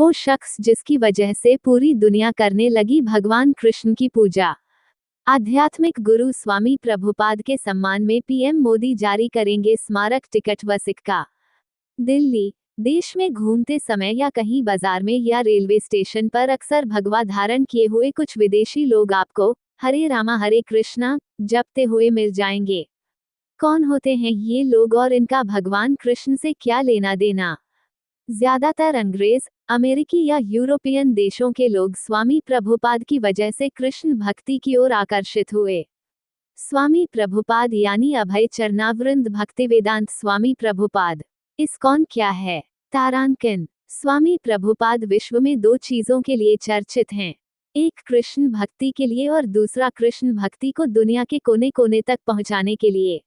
वो शख्स जिसकी वजह से पूरी दुनिया करने लगी भगवान कृष्ण की पूजा। आध्यात्मिक गुरु स्वामी प्रभुपाद के सम्मान में पीएम मोदी जारी करेंगे स्मारक टिकट व सिक्का। दिल्ली। देश में घूमते समय या कहीं बाजार में या रेलवे स्टेशन पर अक्सर भगवा धारण किए हुए कुछ विदेशी लोग आपको हरे रामा हरे कृष्णा जपते हुए मिल जाएंगे। कौन होते हैं ये लोग और इनका भगवान कृष्ण से क्या लेना देना? ज्यादातर अंग्रेज, अमेरिकी या यूरोपियन देशों के लोग स्वामी प्रभुपाद की वजह से कृष्ण भक्ति की ओर आकर्षित हुए। स्वामी प्रभुपाद यानी अभय चरणावृंद भक्तिवेदांत स्वामी प्रभुपाद। इस्कॉन क्या है? तारांकिन। स्वामी प्रभुपाद विश्व में दो चीजों के लिए चर्चित हैं। एक कृष्ण भक्ति के लिए और दूसरा कृष्ण भक्ति को दुनिया के कोने कोने तक पहुंचाने के लिए।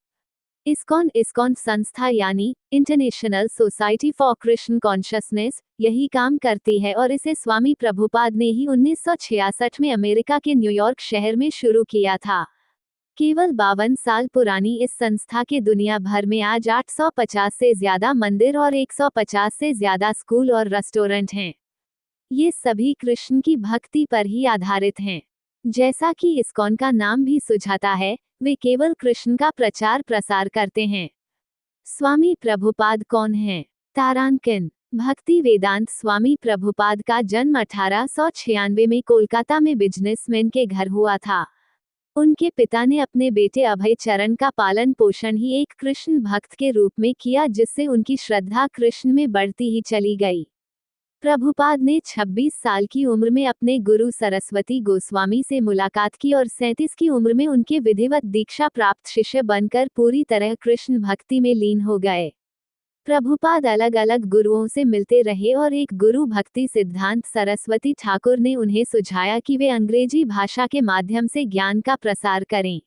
इस्कॉन संस्था यानी international society for Krishna consciousness यही काम करती है और इसे स्वामी प्रभुपाद ने ही 1966 में अमेरिका के न्यूयॉर्क शहर में शुरू किया था। केवल 52 साल पुरानी इस संस्था के दुनिया भर में आज 850 से ज्यादा मंदिर और 150 से ज्यादा स्कूल और रेस्टोरेंट हैं। ये सभी कृष्ण की भक्ति पर ही आधारित हैं। जैसा कि इस्कॉन का नाम भी सुझाता है, वे केवल कृष्ण का प्रचार प्रसार करते हैं। स्वामी प्रभुपाद कौन हैं? तारांकिन। भक्ति वेदांत स्वामी प्रभुपाद का जन्म 1896 में कोलकाता में बिजनेसमैन के घर हुआ था। उनके पिता ने अपने बेटे अभय चरण का पालन पोषण ही एक कृष्ण भक्त के रूप में किया, जिससे उनकी श्रद्धा कृष्ण में बढ़ती ही चली गई। प्रभुपाद ने 26 साल की उम्र में अपने गुरु सरस्वती गोस्वामी से मुलाकात की और 37 की उम्र में उनके विधिवत दीक्षा प्राप्त शिष्य बनकर पूरी तरह कृष्ण भक्ति में लीन हो गए। प्रभुपाद अलग अलग गुरुओं से मिलते रहे और एक गुरु भक्ति सिद्धांत सरस्वती ठाकुर ने उन्हें सुझाया कि वे अंग्रेजी भाषा के माध्यम से ज्ञान का प्रसार करें।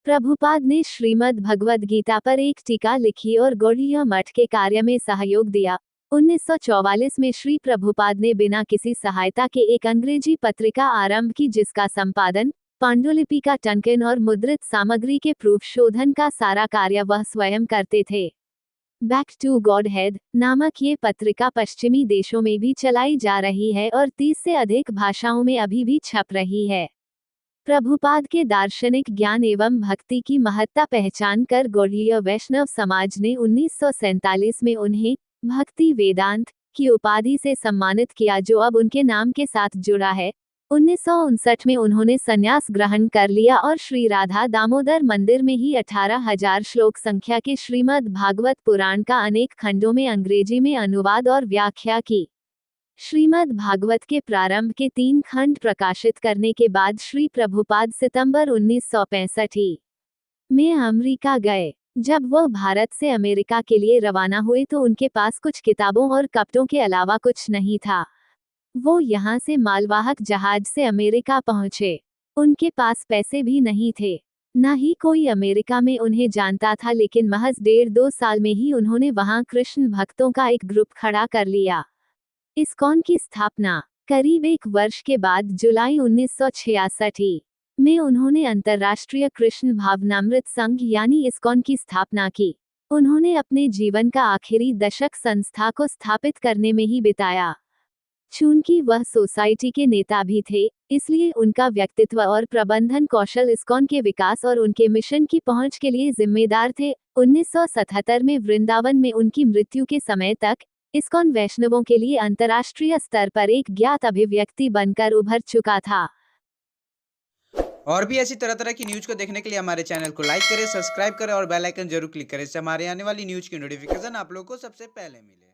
प्रभुपाद ने श्रीमद् भगवद गीता पर एक टीका लिखी और गौड़ीय मठ के कार्य में सहयोग दिया। 1944 में श्री प्रभुपाद ने बिना किसी सहायता के एक अंग्रेजी पत्रिका आरंभ की, जिसका संपादन, पांडुलिपि का टंकन और मुद्रित सामग्री के प्रूफ शोधन का सारा कार्य वह स्वयं करते थे। बैक टू गॉडहेड नामक ये पत्रिका पश्चिमी देशों में भी चलाई जा रही है और 30 से अधिक भाषाओं में अभी भी छप रही है। प्रभुपाद के दार्शनिक ज्ञान एवं भक्ति की महत्ता पहचान कर गौड़ीय वैष्णव समाज ने 1947 में उन्हें भक्ति वेदांत की उपाधि से सम्मानित किया, जो अब उनके नाम के साथ जुड़ा है। 1959 में उन्होंने संन्यास ग्रहण कर लिया और श्री राधा दामोदर मंदिर में ही 18,000 श्लोक संख्या के श्रीमद् भागवत पुराण का अनेक खंडों में अंग्रेजी में अनुवाद और व्याख्या की। श्रीमद् भागवत के प्रारंभ के 3 खंड प्रकाशित करने के बाद श्री प्रभुपाद सितंबर 1965 में अमेरिका गए। जब वह भारत से अमेरिका के लिए रवाना हुए तो उनके पास कुछ किताबों और कपटों के अलावा कुछ नहीं था। वो यहाँ से मालवाहक जहाज से अमेरिका पहुंचे। उनके पास पैसे भी नहीं थे, न ही कोई अमेरिका में उन्हें जानता था, लेकिन महज 1.5-2 साल में ही उन्होंने वहां कृष्ण भक्तों का एक ग्रुप खड़ा कर लिया। इस्कॉन की स्थापना करीब 1 वर्ष के बाद जुलाई 1966 में उन्होंने अंतर्राष्ट्रीय कृष्ण भावनामृत संघ यानी इस्कॉन की स्थापना की। उन्होंने अपने जीवन का आखिरी दशक संस्था को स्थापित करने में ही बिताया। चूंकि वह सोसाइटी के नेता भी थे, इसलिए उनका व्यक्तित्व और प्रबंधन कौशल इस्कॉन के विकास और उनके मिशन की पहुंच के लिए जिम्मेदार थे। 1977 में वृंदावन में उनकी मृत्यु के समय तक इस्कॉन वैष्णवों के लिए अंतर्राष्ट्रीय स्तर पर एक ज्ञात अभिव्यक्ति बनकर उभर चुका था। और भी ऐसी तरह तरह की न्यूज को देखने के लिए हमारे चैनल को लाइक करें, सब्सक्राइब करें और बेल आइकन जरूर क्लिक करें, इससे हमारे आने वाली न्यूज की नोटिफिकेशन आप लोगों को सबसे पहले मिले।